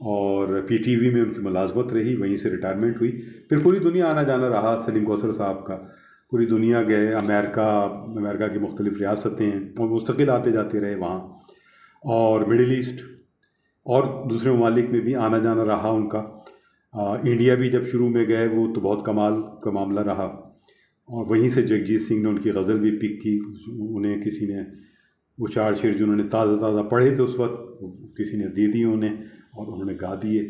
اور P T V میں ان کی ملازمت رہی، وہیں سے ریٹائرمنٹ ہوئی. پھر پوری دنیا آنا جانا رہا سلیم کوثر صاحب کا، پوری دنیا گئے، امریکہ کی مختلف ریاستیں اور مستقل آتے جاتے رہے وہاں، اور مڈل ایسٹ اور دوسرے ممالک میں بھی آنا جانا رہا ان کا. انڈیا بھی جب شروع میں گئے وہ تو بہت کمال کا معاملہ رہا، اور وہیں سے جگجیت سنگھ نے ان کی غزل بھی پک کی. انہیں کسی نے وہ 4 شعر جو انہوں نے تازہ تازہ پڑھے تھے اس وقت، کسی نے دے دیے انہیں اور انہوں نے گا دیے.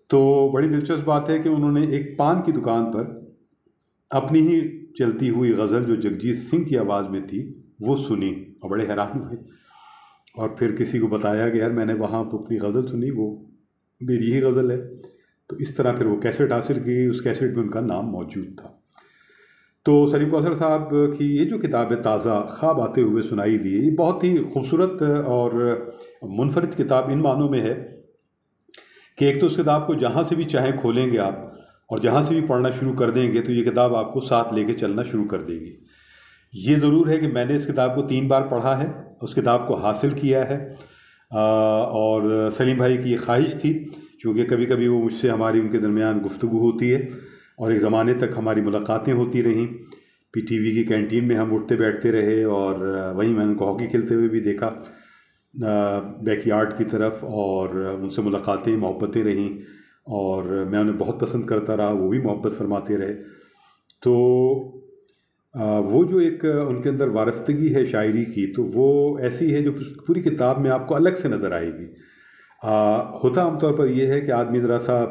تو بڑی دلچسپ بات ہے کہ انہوں نے ایک پان کی دکان پر اپنی ہی چلتی ہوئی غزل جو جگجیت سنگھ کی آواز میں تھی وہ سنی اور بڑے حیران ہوئے، اور پھر کسی کو بتایا کہ یار میں نے وہاں اپنی غزل سنی، وہ میری ہی غزل ہے. تو اس طرح پھر وہ کیسٹ حاصل کی، اس کیسٹ میں ان کا نام موجود تھا. تو سلیم کوثر صاحب کی یہ جو کتاب ہے تازہ خواب آتے ہوئے سنائی دی، یہ بہت ہی خوبصورت اور منفرد کتاب ان معنوں میں ہے کہ ایک تو اس کتاب کو جہاں سے بھی چاہیں کھولیں گے آپ اور جہاں سے بھی پڑھنا شروع کر دیں گے تو یہ کتاب آپ کو ساتھ لے کے چلنا شروع کر دے گی. یہ ضرور ہے کہ میں نے اس کتاب کو 3 بار پڑھا ہے، اس کتاب کو حاصل کیا ہے، اور سلیم بھائی کی یہ خواہش تھی چونکہ کبھی کبھی وہ مجھ سے ہماری ان کے درمیان گفتگو ہوتی ہے، اور ایک زمانے تک ہماری ملاقاتیں ہوتی رہیں. پی ٹی وی کی کینٹین میں ہم اٹھتے بیٹھتے رہے، اور وہیں میں نے ان کو ہاکی کھیلتے ہوئے بھی دیکھا بیک یارڈ کی طرف، اور ان سے ملاقاتیں محبتیں رہیں، اور میں انہیں بہت پسند کرتا رہا، وہ بھی محبت فرماتے رہے. تو وہ جو ایک ان کے اندر وارفتگی ہے شاعری کی، تو وہ ایسی ہے جو پوری کتاب میں آپ کو الگ سے نظر آئے گی. ہوتا عام طور پر یہ ہے کہ آدمی ذرا سا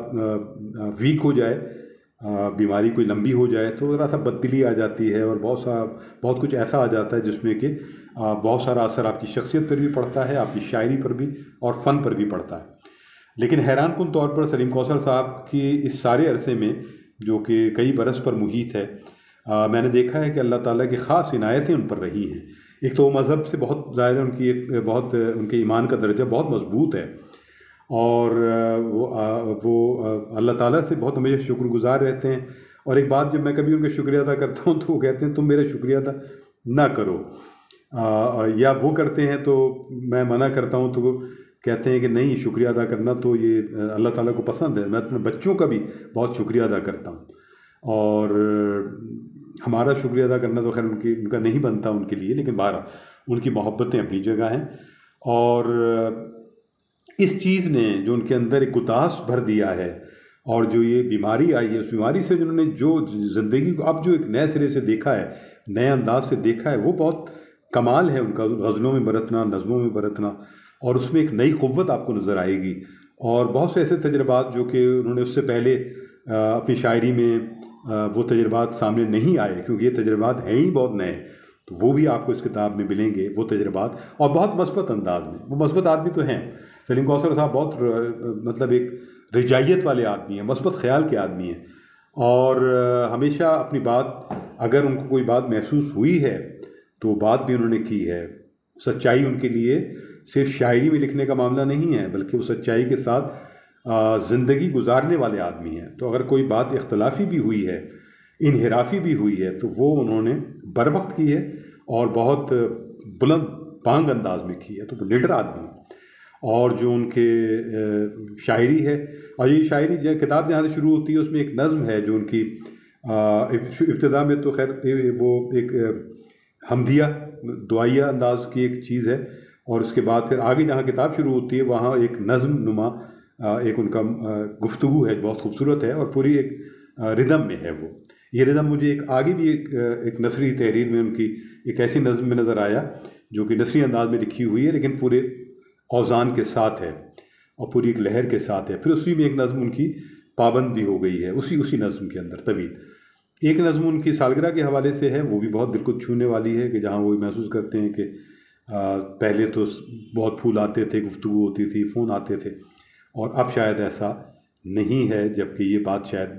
ویک ہو جائے، بیماری کوئی لمبی ہو جائے تو ذرا سا بددلی آ جاتی ہے، اور بہت کچھ ایسا آ جاتا ہے جس میں کہ بہت سارا اثر آپ کی شخصیت پر بھی پڑتا ہے، آپ کی شاعری پر بھی اور فن پر بھی پڑتا ہے. لیکن حیران کن طور پر سلیم کوثر صاحب کی اس سارے عرصے میں جو کہ کئی برس پر محیط ہے، میں نے دیکھا ہے کہ اللہ تعالیٰ کی خاص عنایتیں ان پر رہی ہیں. ایک تو مذہب سے بہت ظاہر ان کی ان کے ایمان کا درجہ بہت مضبوط ہے، اور وہ اللہ تعالیٰ سے بہت ہمیشہ شکر گزار رہتے ہیں. اور ایک بات جب میں کبھی ان کا شکریہ ادا کرتا ہوں تو وہ کہتے ہیں تم میرا شکریہ ادا نہ کرو، یا وہ کرتے ہیں تو میں منع کرتا ہوں تو وہ کہتے ہیں کہ نہیں، شکریہ ادا کرنا تو یہ اللہ تعالیٰ کو پسند ہے. میں اپنے بچوں کا بھی بہت شکریہ ادا کرتا ہوں، اور ہمارا شکریہ ادا کرنا تو خیر ان کا نہیں بنتا ان کے لیے، لیکن بہرحال ان کی محبتیں اپنی جگہ ہیں. اور اس چیز نے جو ان کے اندر ایک گداس بھر دیا ہے، اور جو یہ بیماری آئی ہے، اس بیماری سے جنہوں نے جو زندگی کو اب جو ایک نئے سرے سے دیکھا ہے، نئے انداز سے دیکھا ہے، وہ بہت کمال ہے ان کا غزلوں میں برتنا، نظموں میں برتنا، اور اس میں ایک نئی قوت آپ کو نظر آئے گی. اور بہت سے ایسے تجربات جو کہ انہوں نے اس سے پہلے اپنی شاعری میں وہ تجربات سامنے نہیں آئے، کیونکہ یہ تجربات ہیں ہی بہت نئے، تو وہ بھی آپ کو اس کتاب میں ملیں گے وہ تجربات، اور بہت مثبت انداز میں. وہ مثبت آدمی تو ہیں سلیم کوثر صاحب، بہت مطلب ایک رجائیت والے آدمی ہیں، مثبت خیال کے آدمی ہیں، اور ہمیشہ اپنی بات، اگر ان کو کوئی بات محسوس ہوئی ہے تو بات بھی انہوں نے کی ہے. سچائی ان کے لیے صرف شاعری میں لکھنے کا معاملہ نہیں ہے، بلکہ وہ سچائی کے ساتھ زندگی گزارنے والے آدمی ہیں. تو اگر کوئی بات اختلافی بھی ہوئی ہے، انحرافی بھی ہوئی ہے، تو وہ انہوں نے بر وقت کی ہے اور بہت بلند بانگ انداز میں کی ہے. تو وہ لیڈر آدمی ہیں. اور جو ان کے شاعری ہے، اور یہ شاعری کتاب جہاں سے شروع ہوتی ہے اس میں ایک نظم ہے جو ان کی ابتدا میں تو خیر وہ ایک حمدیہ دعائیہ انداز کی ایک چیز ہے، اور اس کے بعد پھر آگے جہاں کتاب شروع ہوتی ہے وہاں ایک نظم نما ایک ان کا گفتگو ہے، بہت خوبصورت ہے اور پوری ایک ردم میں ہے. وہ یہ ردم مجھے ایک آگے بھی ایک نثری تحریر میں ان کی ایک ایسی نظم میں نظر آیا جو کہ نثری انداز میں لکھی ہوئی ہے لیکن پورے اوزان کے ساتھ ہے اور پوری ایک لہر کے ساتھ ہے. پھر اسی میں ایک نظم ان کی پابند بھی ہو گئی ہے اسی نظم کے اندر طویل. ایک نظم ان کی سالگرہ کے حوالے سے ہے، وہ بھی بہت دل کو چھونے والی ہے، کہ جہاں وہ محسوس کرتے ہیں کہ پہلے تو بہت پھول آتے تھے، گفتگو ہوتی تھی، فون آتے تھے، اور اب شاید ایسا نہیں ہے، جبکہ یہ بات شاید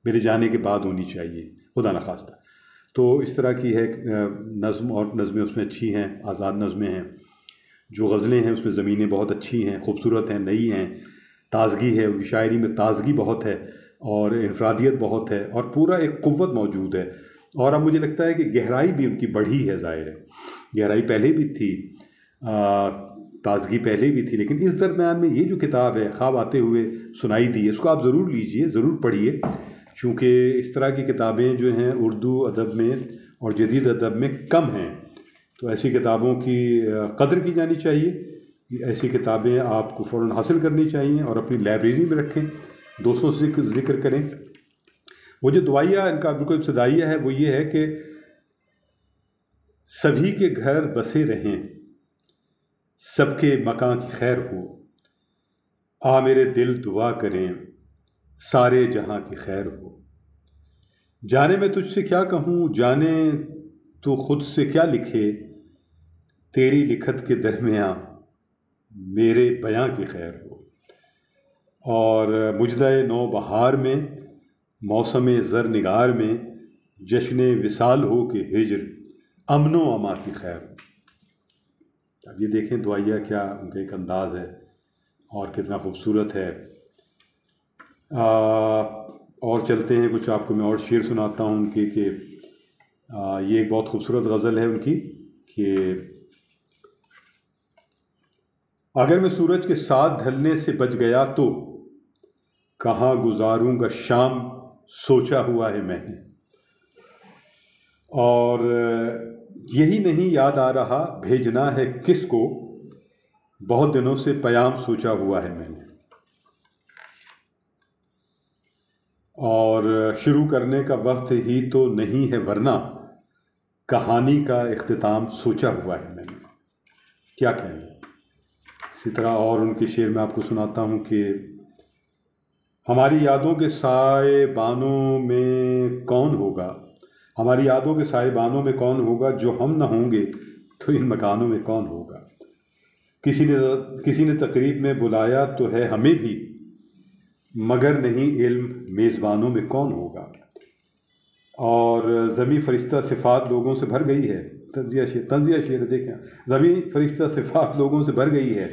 میرے جانے کے بعد ہونی چاہیے، خدا نخواستہ. تو اس طرح کی ہے نظم، اور نظمیں اس میں اچھی ہیں، آزاد نظمیں ہیں. جو غزلیں ہیں اس میں زمینیں بہت اچھی ہیں، خوبصورت ہیں، نئی ہیں، تازگی ہے، ان کی شاعری میں تازگی بہت ہے اور انفرادیت بہت ہے اور پورا ایک قوت موجود ہے. اور اب مجھے لگتا ہے کہ گہرائی بھی ان کی بڑھی ہے. ظاہر ہے گہرائی پہلے بھی تھی، تازگی پہلے بھی تھی، لیکن اس درمیان میں یہ جو کتاب ہے خواب آتے ہوئے سنائی دی ہے، اس کو آپ ضرور لیجئے، ضرور پڑھیے، چونکہ اس طرح کی کتابیں جو ہیں اردو ادب میں اور جدید ادب میں کم ہیں، تو ایسی کتابوں کی قدر کی جانی چاہیے، ایسی کتابیں آپ کو فوراً حاصل کرنی چاہیے اور اپنی لائبریری میں رکھیں، دوستوں سے ذکر کریں۔ وہ جو دعائیہ ان کا بالکل ابتدائیہ ہے وہ یہ ہے کہ سبھی کے گھر بسے رہیں، سب کے مکان کی خیر ہو، آ میرے دل دعا کریں، سارے جہاں کی خیر ہو، جانے میں تجھ سے کیا کہوں، جانے تو خود سے کیا لکھے، تیری لکھت کے درمیاں میرے بیاں کی خیر ہو، اور مجدہ نو بہار میں موسم زر نگار میں جشن وصال ہو کہ ہجر امن و اما کی خیر ہو۔ اب یہ دیکھیں دعائیہ کیا ان کا ایک انداز ہے اور کتنا خوبصورت ہے۔ اور چلتے ہیں، کچھ آپ کو میں اور شعر سناتا ہوں ان کے، کہ یہ ایک بہت خوبصورت غزل ہے ان کی کہ اگر میں سورج کے ساتھ ڈھلنے سے بچ گیا تو کہاں گزاروں گا شام سوچا ہوا ہے میں نے، اور یہی نہیں یاد آ رہا بھیجنا ہے کس کو، بہت دنوں سے پیام سوچا ہوا ہے میں نے، اور شروع کرنے کا وقت ہی تو نہیں ہے ورنہ کہانی کا اختتام سوچا ہوا ہے میں نے۔ کیا کہیں، اسی طرح اور ان کے شعر میں آپ کو سناتا ہوں کہ ہماری یادوں کے سائے بانوں میں کون ہوگا، ہماری یادوں کے سائے بانوں میں کون ہوگا، جو ہم نہ ہوں گے تو ان مکانوں میں کون ہوگا، کسی نے تقریب میں بلایا تو ہے ہمیں بھی، مگر نہیں علم میزبانوں میں کون ہوگا، اور زمیں فرشتہ صفات لوگوں سے بھر گئی ہے، تنزیہ شعر دیکھیں، زمیں فرشتہ صفات لوگوں سے بھر گئی ہے،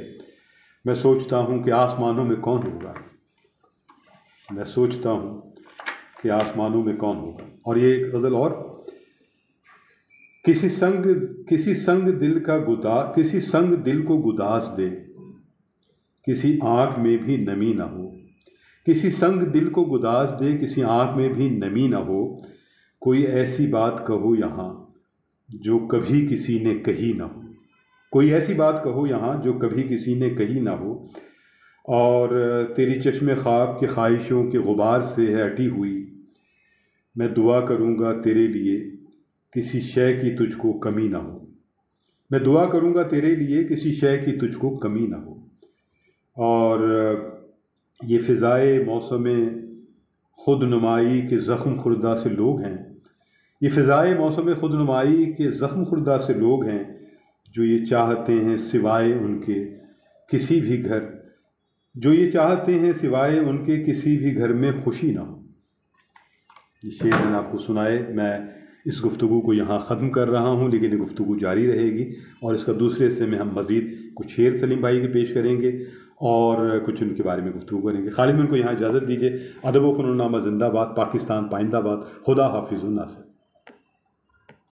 میں سوچتا ہوں کہ آسمانوں میں کون ہوگا، میں سوچتا ہوں کہ آسمانوں میں کون ہوگا۔ اور یہ ایک غزل اور، کسی سنگ دل کو گداز دے، کسی آنکھ میں بھی نمی نہ ہو، کسی سنگ دل کو گداز دے، کسی آنکھ میں بھی نمی نہ ہو، کوئی ایسی بات کہو یہاں جو کبھی کسی نے کہی نہ ہو، کوئی ایسی بات کہو یہاں جو کبھی کسی نے کہی نہ ہو، اور تیری چشم خواب کی خواہشوں کے غبار سے ہے اٹی ہوئی، میں دعا کروں گا تیرے لیے کسی شے کی تجھ کو کمی نہ ہو، میں دعا کروں گا تیرے لیے کسی شے کی تجھ کو کمی نہ ہو۔ اور یہ فضائے موسم خود نمائی کے زخم خوردہ سے لوگ ہیں، یہ فضائے موسم خود نمائی کے زخم خوردہ سے لوگ ہیں، جو یہ چاہتے ہیں سوائے ان کے کسی بھی گھر، جو یہ چاہتے ہیں سوائے ان کے کسی بھی گھر میں خوشی نہ ہو۔ یہ شعر میں نے آپ کو سنائے، میں اس گفتگو کو یہاں ختم کر رہا ہوں، لیکن یہ گفتگو جاری رہے گی، اور اس کا دوسرے حصے میں ہم مزید کچھ شعر سلیم بھائی کے پیش کریں گے اور کچھ ان کے بارے میں گفتگو کریں گے۔ خالد، ان کو یہاں اجازت دیجیے۔ ادب و فنون نامہ زندہ باد، پاکستان پائندہ باد، خدا حافظ الناصر۔